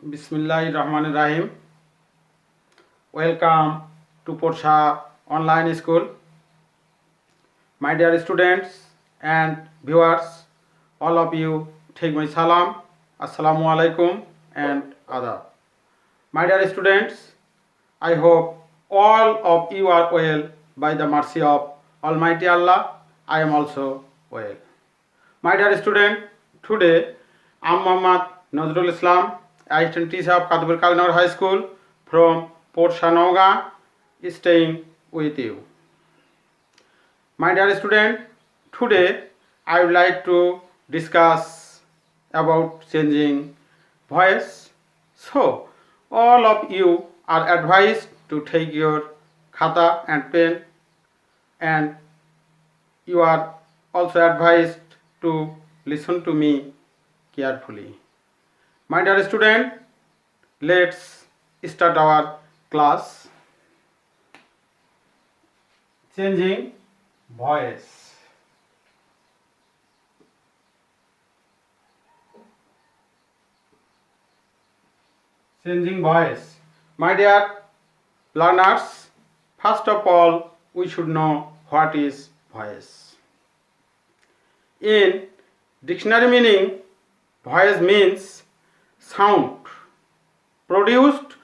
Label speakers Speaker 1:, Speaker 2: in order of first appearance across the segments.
Speaker 1: Bismillahirrahmanirrahim. Welcome to Porsha Online School. My dear students and viewers, all of you take my salam. Assalamu alaikum and adab. My dear students, I hope all of you are well by the mercy of Almighty Allah. I am also well. My dear student, today I am Md.Nazrul Islam, assistant teacher of Kadbir Kalinagar High School from Port Shanoga, staying with you. My dear student, today I would like to discuss about changing voice. So, all of you are advised to take your khata and pen, and you are also advised to listen to me carefully. My dear student, let's start our class. Changing voice. Changing voice. My dear learners, first of all, we should know what is voice. In dictionary meaning, voice means sound produced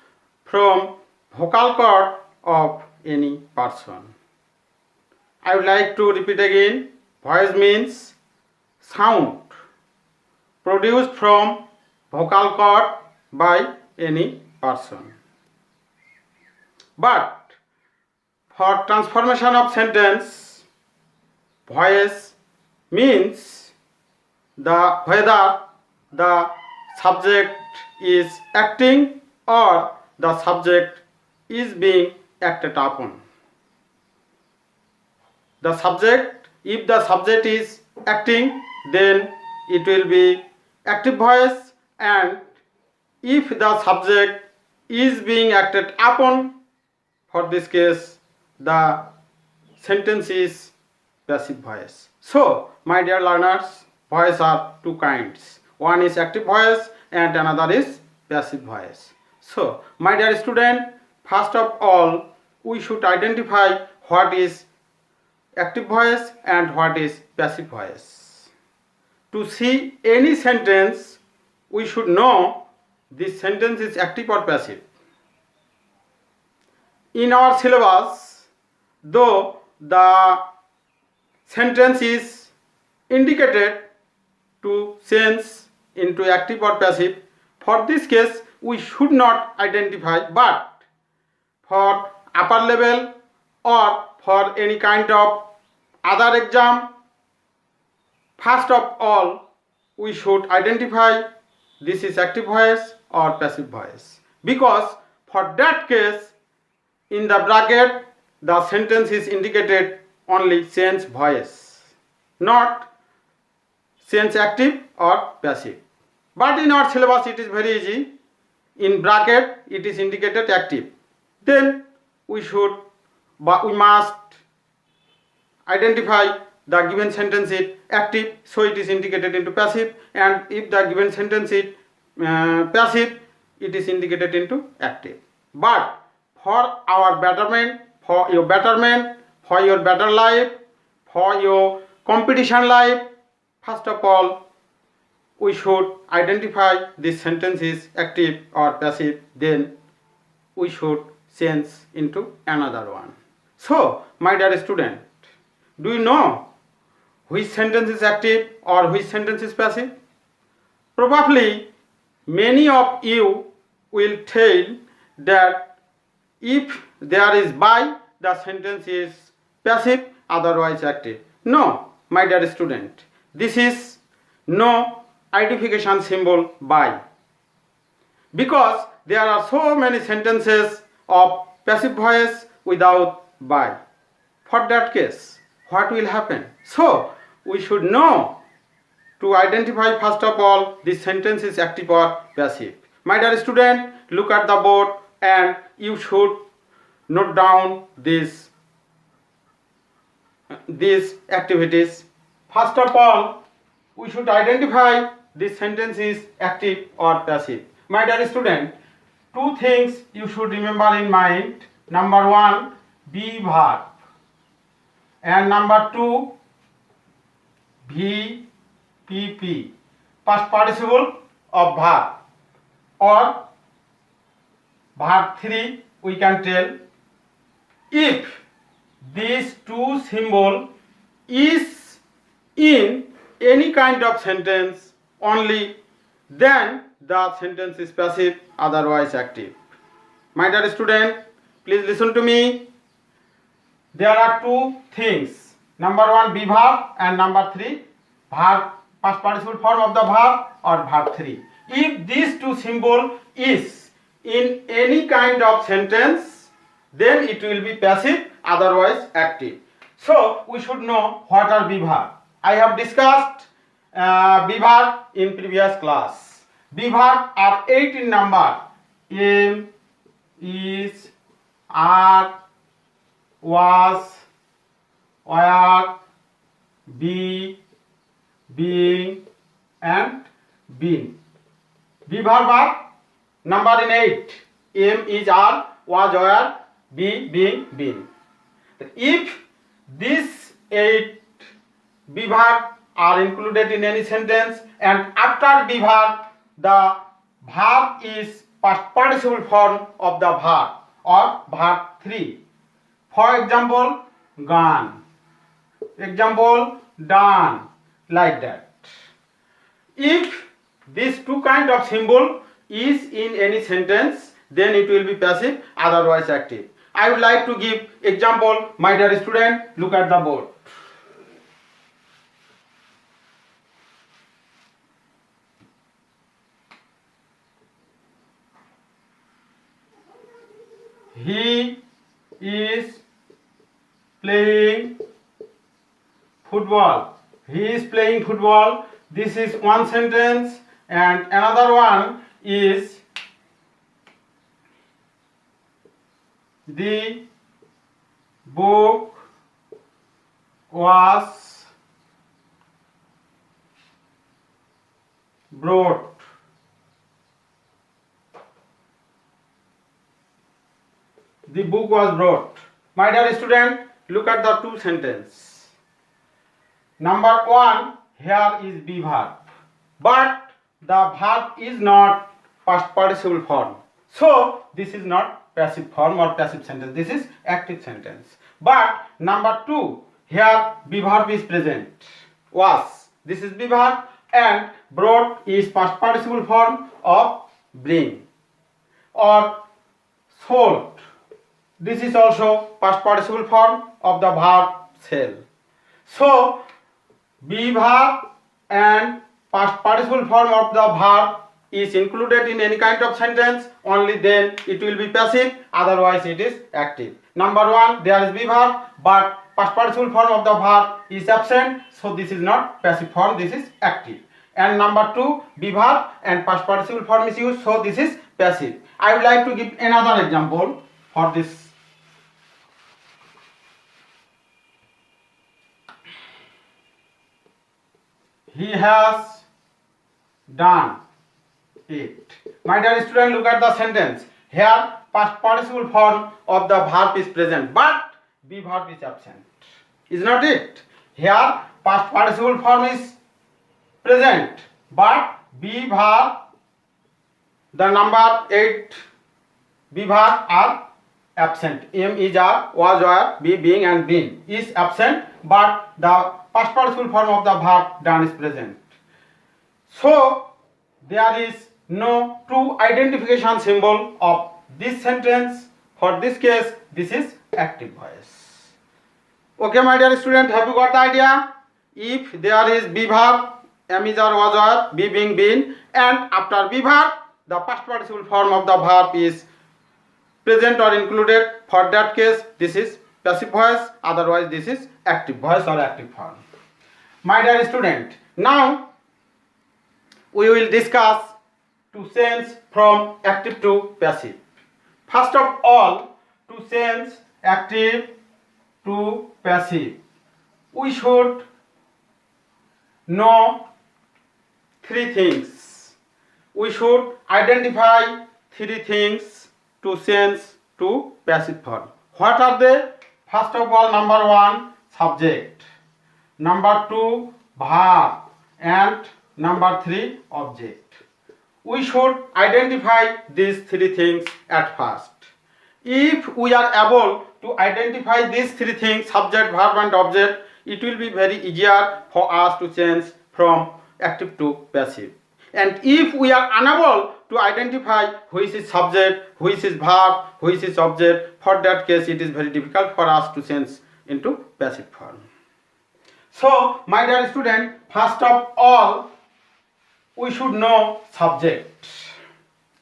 Speaker 1: from vocal cord of any person. I would like to repeat again. Voice means sound produced from vocal cord by any person. But for transformation of sentence, voice means whether the subject is acting or the subject is being acted upon. If the subject is acting, then it will be active voice, and if the subject is being acted upon, for this case, the sentence is passive voice. So, my dear learners, voice are two kinds. One is active voice and another is passive voice. So, my dear student, first of all, we should identify what is active voice and what is passive voice. To see any sentence, we should know this sentence is active or passive. In our syllabus, though the sentence is indicated to change into active or passive, for this case we should not identify, but for upper level or for any kind of other exam, first of all we should identify this is active voice or passive voice, because for that case in the bracket the sentence is indicated only change voice, not change active or passive. But in our syllabus it is very easy. In bracket it is indicated active. Then we must identify the given sentence is active, so it is indicated into passive, and if the given sentence is passive, it is indicated into active. But for our betterment, for your better life, for your competition life, first of all we should identify this sentence is active or passive, then we should change into another one. So, my dear student, do you know which sentence is active or which sentence is passive? Probably many of you will tell that if there is by, the sentence is passive, otherwise active. No, my dear student, this is no identification symbol by, because there are so many sentences of passive voice without by. For that case, what will happen? So, we should know to identify first of all this sentence is active or passive. My dear student, look at the board and you should note down these activities. First of all, we should identify this sentence is active or passive. My dear student, two things you should remember in mind. Number one, be verb, and number two, VPP, past participle of verb, or verb 3 we can tell. If these two symbol is in any kind of sentence only, then the sentence is passive, otherwise active. My dear student, please listen to me. There are two things. Number one, be verb, and number three, verb, past participle form of the verb or verb 3. If these two symbol is in any kind of sentence, then it will be passive, otherwise active. So we should know what are be verb. I have discussed be verb in previous class. Be verb are 8 in number. Am, is, are, was, were, be, being, and been. Be verb are number in 8. Am, is, are, was, were, be, being, been. If these 8 be verb are included in any sentence, and after be verb the verb is past participle form of the verb or verb 3. For example, gone. Example, done. Like that. If this two kind of symbol is in any sentence, then it will be passive, otherwise active. I would like to give example. My dear student, look at the board. He is playing football. He is playing football. This is one sentence, and another one is the book was brought. The book was brought. My dear student, look at the two sentences. Number one, here is be verb, but the verb is not past participle form. So this is not passive form or passive sentence. This is active sentence. But number two, here be verb is present. Was. This is be verb, and brought is past participle form of bring. Or sold. This is also past participle form of the verb sell. So be verb and past participle form of the verb is included in any kind of sentence, only then it will be passive, otherwise it is active. Number one, there is be verb, but past participle form of the verb is absent, so this is not passive form, this is active. And number two, be verb and past participle form is used, so this is passive. I would like to give another example for this. He has done it. My dear student, look at the sentence. Here past participle form of the verb is present, but be verb is absent. Is not it? Here past participle form is present, but be verb, the number 8 be verb are absent. Am, is, are, was, were, be, being, and been is absent, but the past participle form of the verb done is present. So there is no true identification symbol of this sentence. For this case, this is active voice. Okay, my dear student, have you got the idea? If there is be verb, am, is, are, was, were, be, being, been, and after be verb, the past participle form of the verb is present or included, for that case, this is passive voice, otherwise this is active voice or active form. My dear student, now we will discuss to change from active to passive. First of all, to change active to passive, we should know three things. we should identify three things to change to passive form. What are they? First of all, number one, subject. Number two, verb. And number three, object. We should identify these three things at first. If we are able to identify these three things, subject, verb and object, it will be very easier for us to change from active to passive. And if we are unable to identify which is subject, which is verb, which is object, for that case it is very difficult for us to change into passive form. So, my dear student, first of all, we should know subject.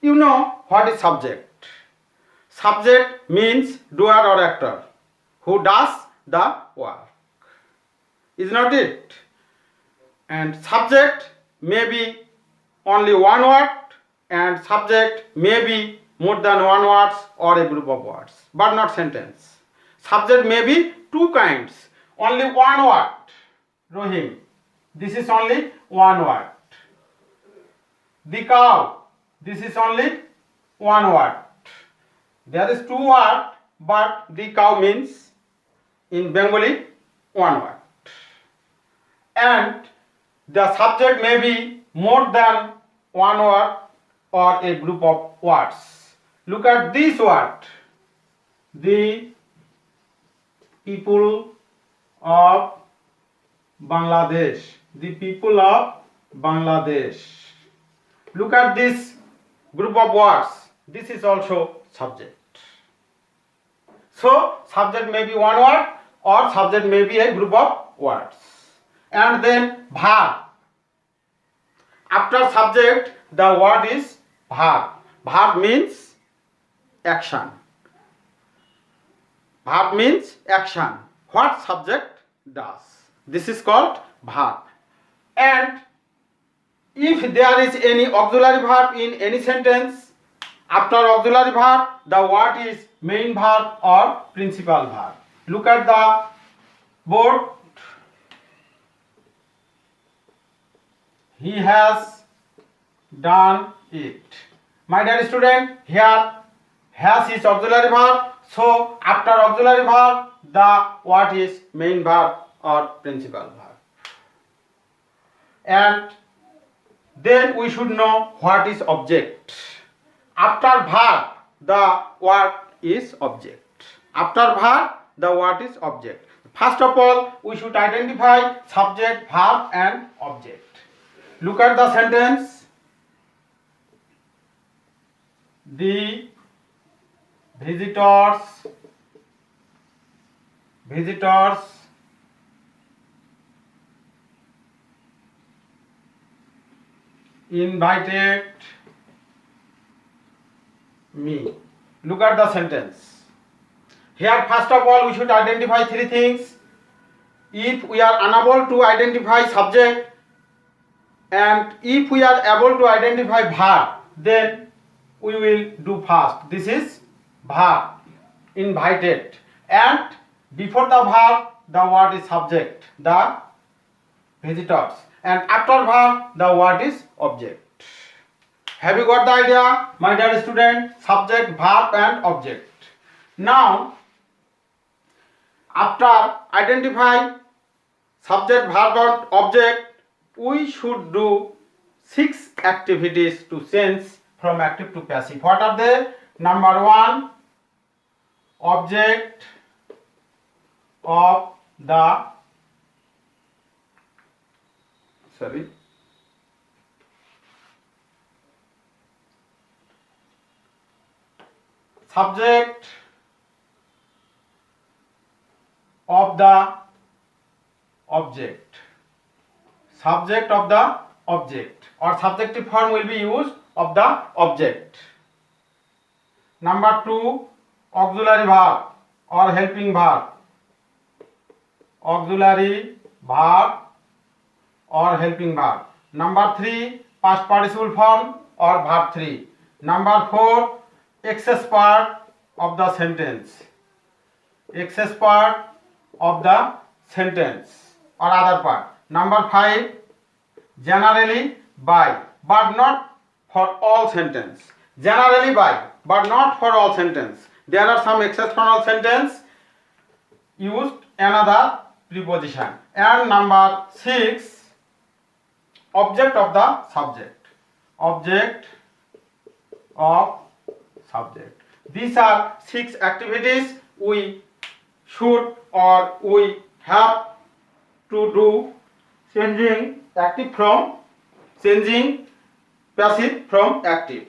Speaker 1: You know what is subject? Subject means doer or actor who does the work. Is not it? And subject may be only one word and subject may be more than one words or a group of words, but not sentence. Subject may be two kinds. Only one word. Rohim. This is only one word. The cow. This is only one word. There is two words, but the cow means in Bengali one word. And the subject may be more than one word or a group of words. Look at this word. The people of Bangladesh. The people of Bangladesh. Look at this group of words. This is also subject. So, subject may be one word or subject may be a group of words. And then verb. After subject, the word is verb. Verb means action. Verb means action. What subject does. This is called verb. And if there is any auxiliary verb in any sentence, after auxiliary verb, the word is main verb or principal verb. Look at the board. He has done it. My dear student, here has is auxiliary verb. So after auxiliary verb, the word is main verb or principal verb. And then we should know what is object. After verb, the word is object. After verb, the word is object. First of all, we should identify subject, verb and object. Look at the sentence. The visitors invited me. Look at the sentence. Here, first of all, we should identify three things. If we are unable to identify subject and if we are able to identify verb, then we will do first. This is verb, invited. And before the verb, the word is subject, the visitors. And after verb, the word is object. Have you got the idea, my dear student? Subject, verb and object. Now, after identify subject, verb and object, we should do 6 activities to change from active to passive. What are they? Number 1, object of the subject of the object. Subject of the object or subjective form will be used of the object. Number 2, auxiliary verb or helping verb. Auxiliary verb or helping verb. Number 3, past participle form or verb 3. Number 4, excess part of the sentence. Excess part of the sentence or other part. Number 5, generally by, but not for all sentence. Generally by, but not for all sentence. There are some exceptional sentence used another preposition. And number 6, object of the subject. Object of subject. These are 6 activities we should or we have to do, changing passive from active.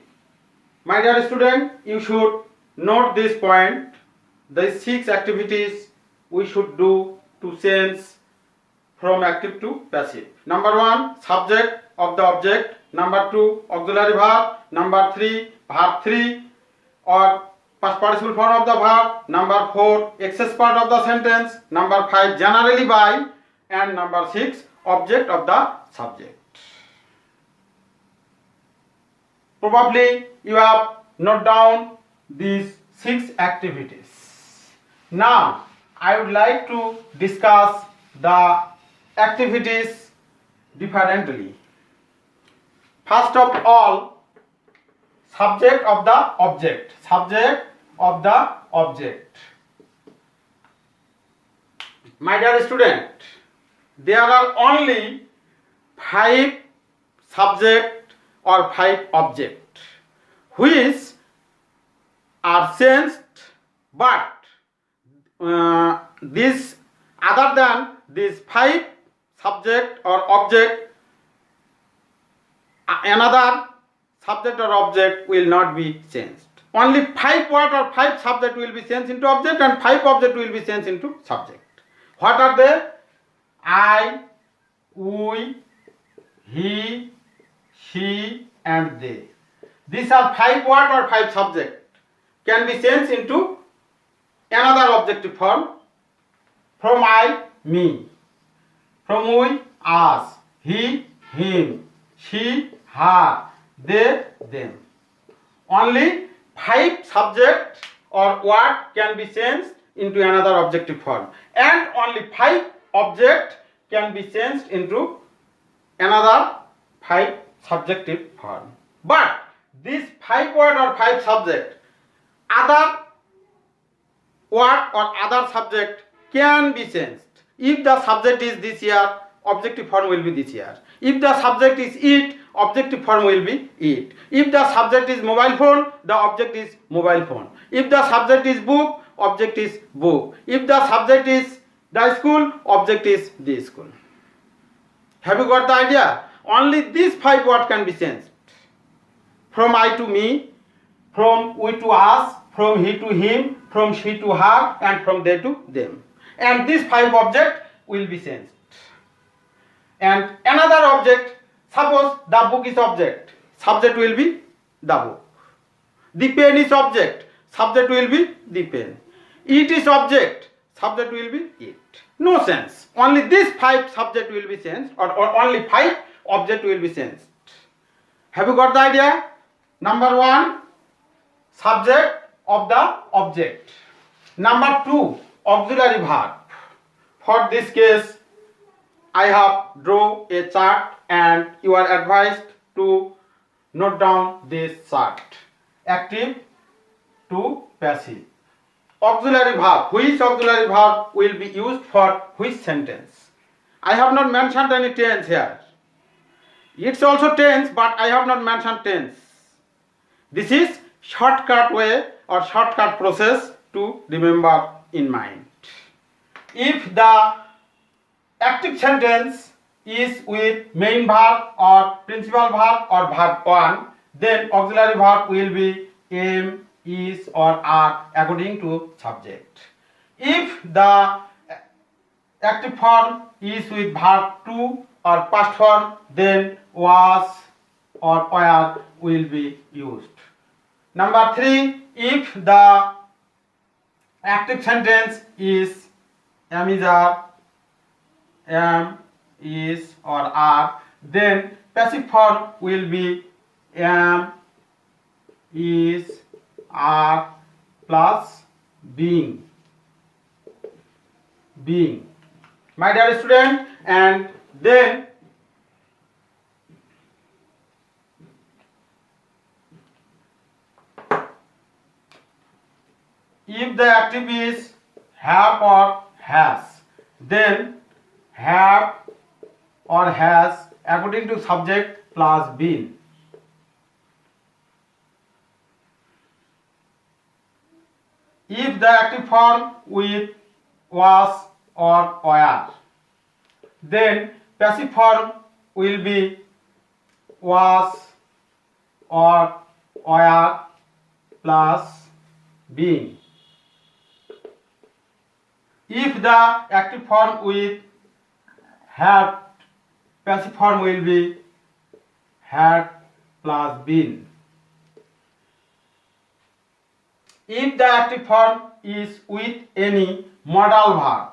Speaker 1: My dear student, you should note this point. The 6 activities we should do to change from active to passive. Number 1, subject of the object. Number 2, auxiliary verb. Number 3, verb 3 or past participle form of the verb. Number 4, excess part of the sentence. Number 5, generally by. And number 6, object of the subject. Probably you have noted down these 6 activities. Now I would like to discuss the activities differently. First of all, subject of the object. Subject of the object. My dear student, there are only 5 subject or 5 object which are changed, but this other than these 5 subject or object, another subject or object will not be changed. Only 5 word or 5 subject will be changed into object and 5 object will be changed into subject. What are they? I, we, he, she and they. These are 5 word or 5 subject can be changed into another objective form. From I, me. From we, us. He, him. She, her. They, them. Only 5 subject or word can be changed into another objective form, and only 5 object can be changed into another 5 subjective form. But this 5 word or 5 subject, other word or other subject can be changed. If the subject is this year, objective form will be this year. If the subject is eat, objective form will be eat. If the subject is mobile phone, the object is mobile phone. If the subject is book, object is book. If the subject is the school, object is the school. Have you got the idea? Only these 5 words can be changed. From I to me, from we to us, from he to him, from she to her, and from they to them. And these 5 objects will be changed. And another object, suppose the book is object, subject will be the book. The pen is object, subject will be the pen. It is object, subject will be it. No sense. Only these 5 subject will be changed, or only 5 object will be changed. Have you got the idea? Number 1, subject of the object. Number 2, auxiliary verb. For this case, I have drawn a chart and you are advised to note down this chart. Active to passive. Auxiliary verb. Which auxiliary verb will be used for which sentence? I have not mentioned any tense here. It's also tense, but I have not mentioned tense. This is shortcut way or shortcut process to remember in mind. If the active sentence is with main verb or principal verb or verb 1, then auxiliary verb will be am, is or are according to subject. If the active form is with verb 2 or past form, then was or were will be used. Number 3, if the active sentence is am, is, or are, then passive form will be am, is, are plus being. My dear student, and then if the active is have or has, then have or has according to subject plus been. If the active form with was or were, then passive form will be was or were plus being. If the active form with had, passive form will be had plus been. If the active form is with any modal verb,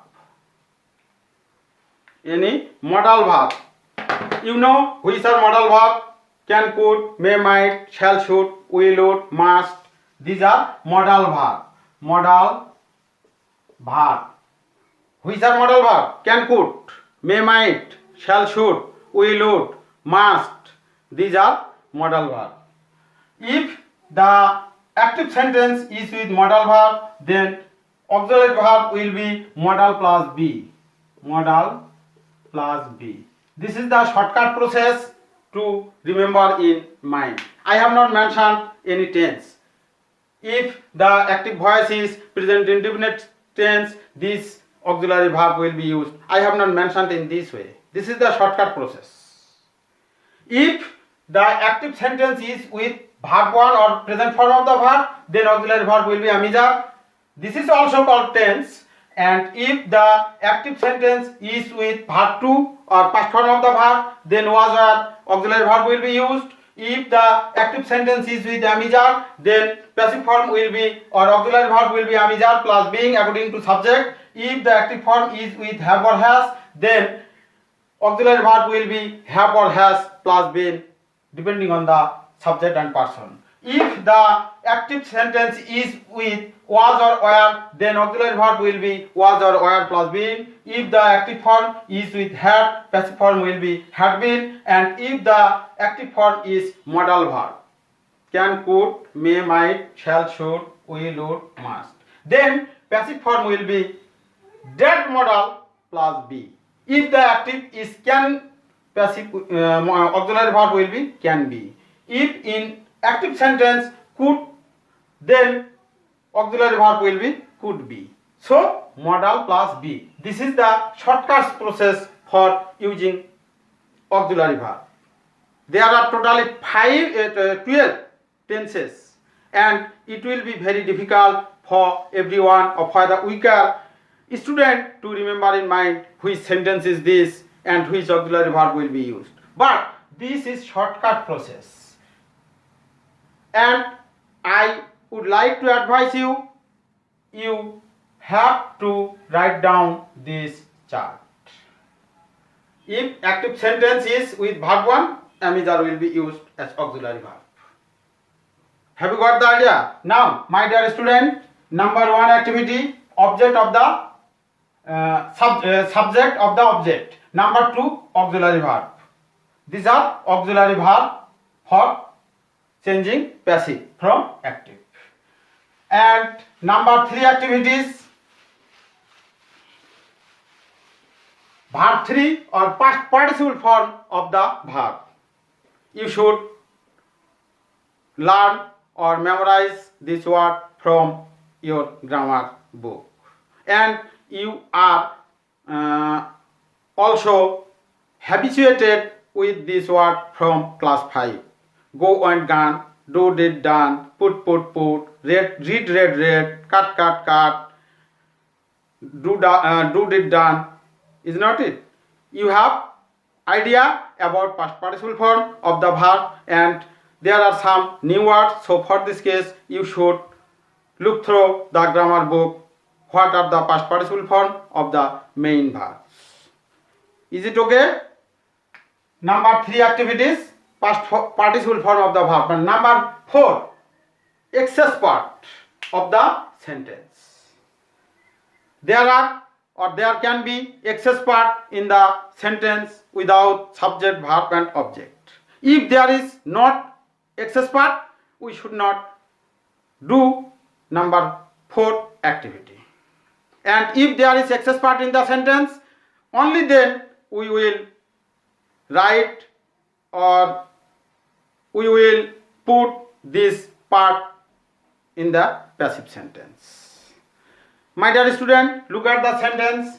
Speaker 1: you know which are modal verb? Can, could, may, might, shall, should, will, would, must. These are modal verb. Which are modal verb? Can, could, may, might, shall, should, will, would, must. These are modal verb. If the active sentence is with modal verb, then auxiliary verb will be modal plus be. This is the shortcut process to remember in mind. I have not mentioned any tense. If the active voice is present indefinite tense, this auxiliary verb will be used. I have not mentioned in this way. This is the shortcut process. If the active sentence is with verb 1 or present form of the verb, then auxiliary verb will be amiza. This is also called tense. And if the active sentence is with verb 2 or past form of the verb, then was or auxiliary verb will be used. If the active sentence is with amiza, then passive form will be or auxiliary verb will be amiza plus being according to subject. If the active form is with have or has, then auxiliary verb will be have or has plus been depending on the subject and person. If the active sentence is with was or were, then auxiliary verb will be was or were plus been. If the active form is with had, passive form will be had been. And if the active form is modal verb, can, could, may, might, shall, should, will, would, must, then passive form will be that modal plus be. If the active is can, passive auxiliary verb will be can be. If in active sentence could, then auxiliary verb will be could be. So modal plus be. This is the shortcut process for using auxiliary verb. There are totally 12 tenses, and it will be very difficult for everyone or for the weaker student to remember in mind which sentence is this and which auxiliary verb will be used. But this is shortcut process, and I would like to advise you, you have to write down this chart. If active sentence is with verb 1, amiza will be used as auxiliary verb. Have you got the idea? Now, my dear student, number 1 activity, object of the subject of the object. Number 2, auxiliary verb. These are auxiliary verb for changing passive from active. And number 3 activities, verb 3 or past participle form of the verb. You should learn or memorize this word from your grammar book. And you are also habituated with this word from class 5. Go and gone, do did done, put read read, cut, do did done. Is not it? You have idea about past participle form of the verb, and there are some new words. So for this case, you should look through the grammar book. What are the past participle form of the main verbs? Is it okay? Number 3 activities, past participle form of the verb. And number 4, excess part of the sentence. There are or there can be excess part in the sentence without subject, verb and object. If there is not excess part, we should not do number 4 activity. And if there is excess part in the sentence, only then we will write or we will put this part in the passive sentence. My dear student, look at the sentence.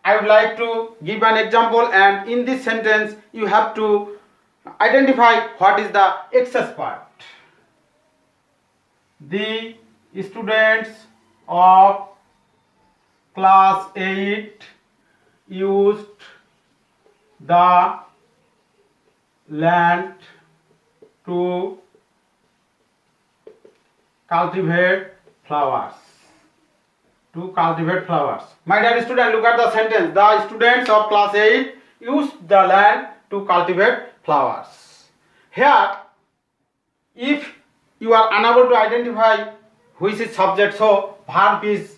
Speaker 1: I would like to give an example, and in this sentence you have to identify what is the excess part. The students of class 8 used the land to cultivate flowers. My dear student, look at the sentence. The students of class 8 used the land to cultivate flowers. Here, if you are unable to identify which is subject, so verb is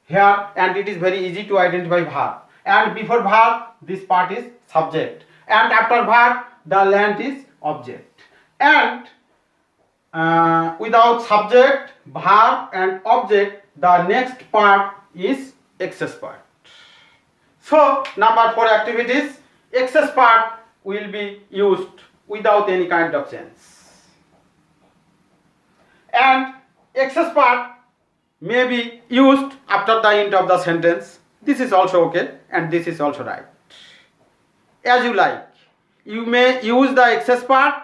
Speaker 1: here, and it is very easy to identify verb. And before verb, this part is subject, and after verb, the land is object. And without subject, verb and object, the next part is excess part. So number 4 activities, excess part will be used without any kind of sense. And excess part may be used after the end of the sentence. This is also okay, and this is also right. As you like. You may use the excess part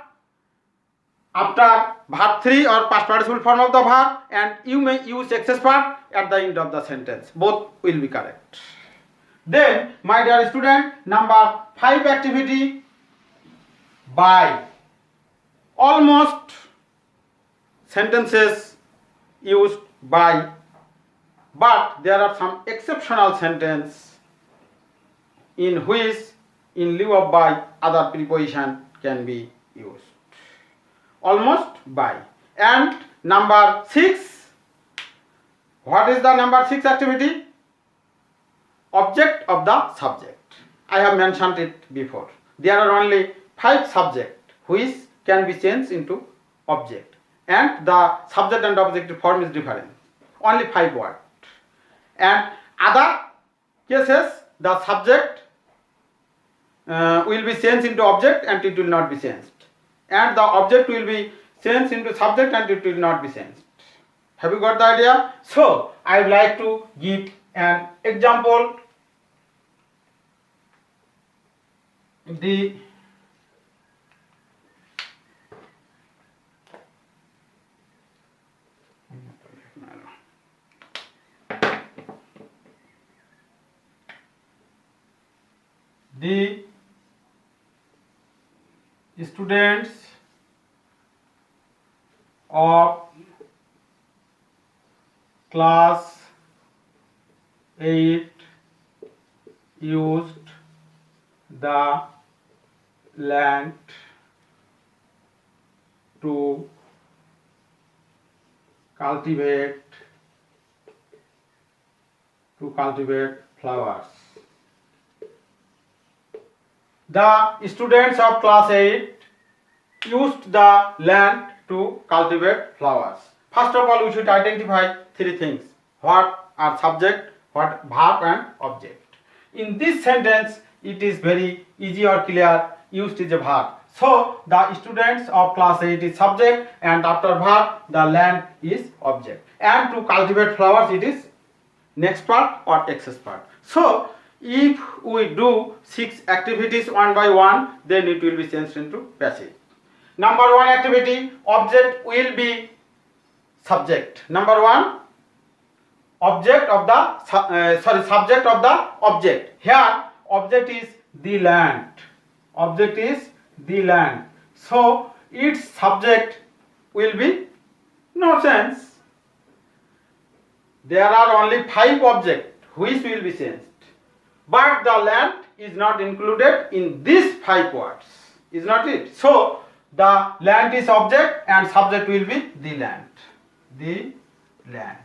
Speaker 1: after verb 3 or past participle form of the verb, and you may use excess part at the end of the sentence. Both will be correct. Then, my dear student, number 5 activity, by. Almost sentences used by, but there are some exceptional sentences in which in lieu of by other preposition can be used. Almost by. And number 6, what is the number 6 activity? Object of the subject. I have mentioned it before. There are only 5 subjects which can be changed into object, and the subject and objective form is different. Only 5 words. And other cases, the subject will be changed into object and it will not be changed, and the object will be changed into subject and it will not be changed. Have you got the idea? So I would like to give an example. The students of class 8 used the land to cultivate flowers. The students of class 8 used the land to cultivate flowers. First of all, we should identify 3 things. What are subject, what verb and object. In this sentence, it is very easy or clear, used is a verb. So, the students of class 8 is subject, and after verb, the land is object. And to cultivate flowers, it is next part or excess part. So, if we do 6 activities one by one, then it will be changed into passive. Number 1 activity, object will be subject. Number 1, subject of the object. Here, object is the land. Object is the land. So, its subject will be no sense. There are only 5 objects which will be changed. But the land is not included in these 5 words. Is not it? So, the land is object and subject will be the land. The land.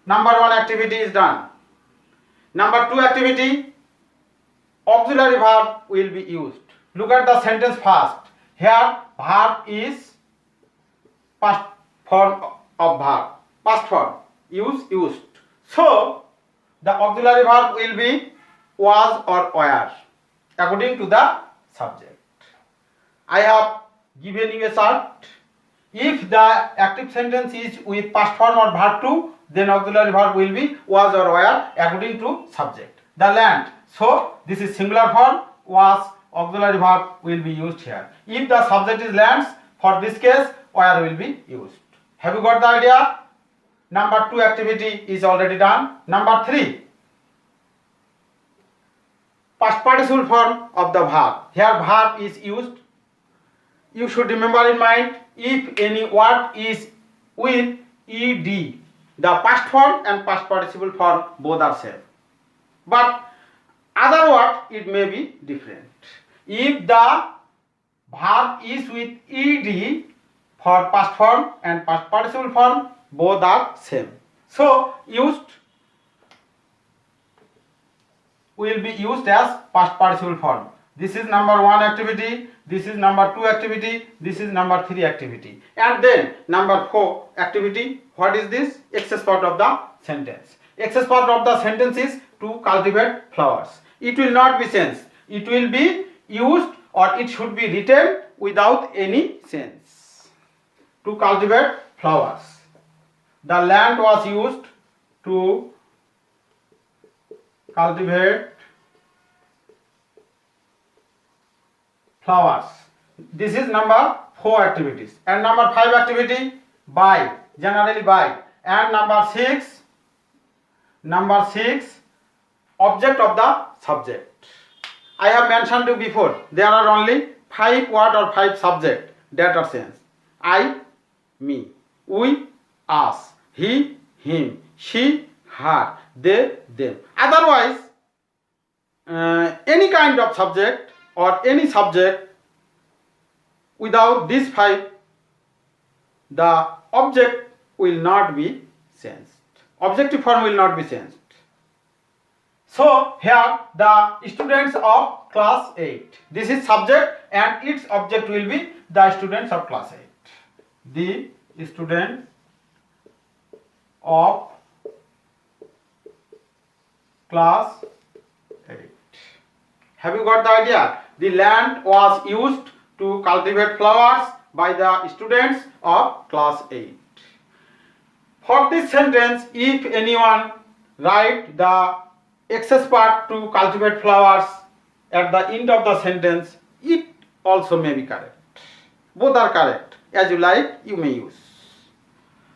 Speaker 1: Number 1 activity is done. Number 2 activity, auxiliary verb will be used. Look at the sentence first. Here, verb is past form of verb. Past form. use used. So the auxiliary verb will be was or were according to the subject. I have given you a chart. If the active sentence is with past form or verb to, then auxiliary verb will be was or were according to subject. The land. So this is singular form, was, auxiliary verb will be used here. If the subject is lands, for this case where will be used. Have you got the idea? Number 2 activity is already done. Number 3, past participle form of the verb. Here verb is used. You should remember in mind, if any word is with ed, the past form and past participle form both are same. But other word it may be different. If the verb is with ed for past form and past participle form, both are same. So used will be used as past participle form. This is number 1 activity, this is number 2 activity, this is number 3 activity. And then number 4 activity, what is this? Excess part of the sentence. Excess part of the sentence is to cultivate flowers. It will not be sense. It will be used or it should be written without any sense. To cultivate flowers. The land was used to cultivate flowers. This is number 4 activities. And number 5 activity, by, generally by. And number 6, object of the subject. I have mentioned you before, there are only 5 word or 5 subject that are sense. I, me, we, us, he, him, she, her, they, them. Otherwise, any kind of subject or any subject without these 5, the object will not be sensed. Objective form will not be sensed. So here the students of class 8. This is subject and its object will be the students of class 8. The student of class 8. Have you got the idea? The land was used to cultivate flowers by the students of class 8. For this sentence, if anyone write the excess part to cultivate flowers at the end of the sentence, it also may be correct. Both are correct. As you like, you may use.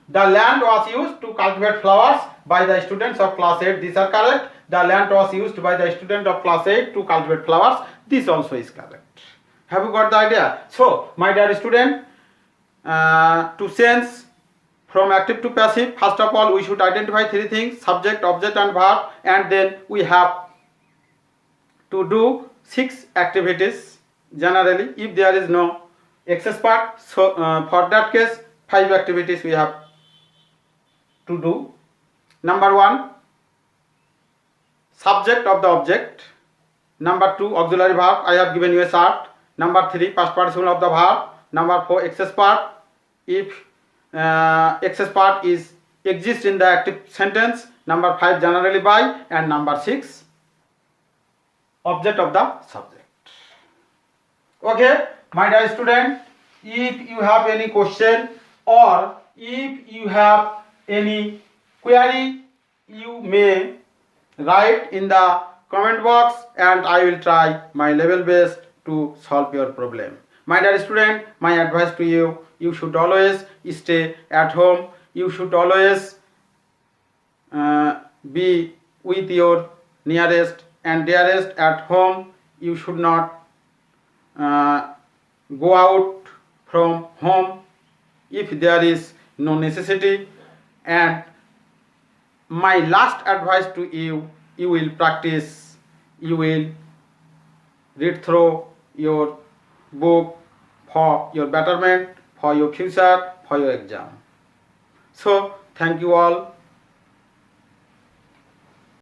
Speaker 1: The land was used to cultivate flowers by the students of class 8. These are correct. The land was used by the student of class 8 to cultivate flowers. This also is correct. Have you got the idea? So, my dear student, to change from active to passive, first of all, we should identify 3 things: subject, object and verb, and then we have to do 6 activities generally. If there is no excess part, so for that case 5 activities we have to do. Number 1, subject of the object. Number 2, auxiliary verb. I have given you a chart. Number 3, past participle of the verb. Number 4, excess part. If excess part is exists in the active sentence. Number 5, generally by. And number 6, object of the subject. Okay, my dear student, if you have any question or if you have any query, you may write in the comment box and I will try my level best to solve your problem. My dear student, my advice to you, you should always stay at home. You should always be with your nearest and dearest at home. You should not go out from home if there is no necessity. And my last advice to you, you will practice, you will read through your book for your betterment, for your future, for your exam. So thank you all.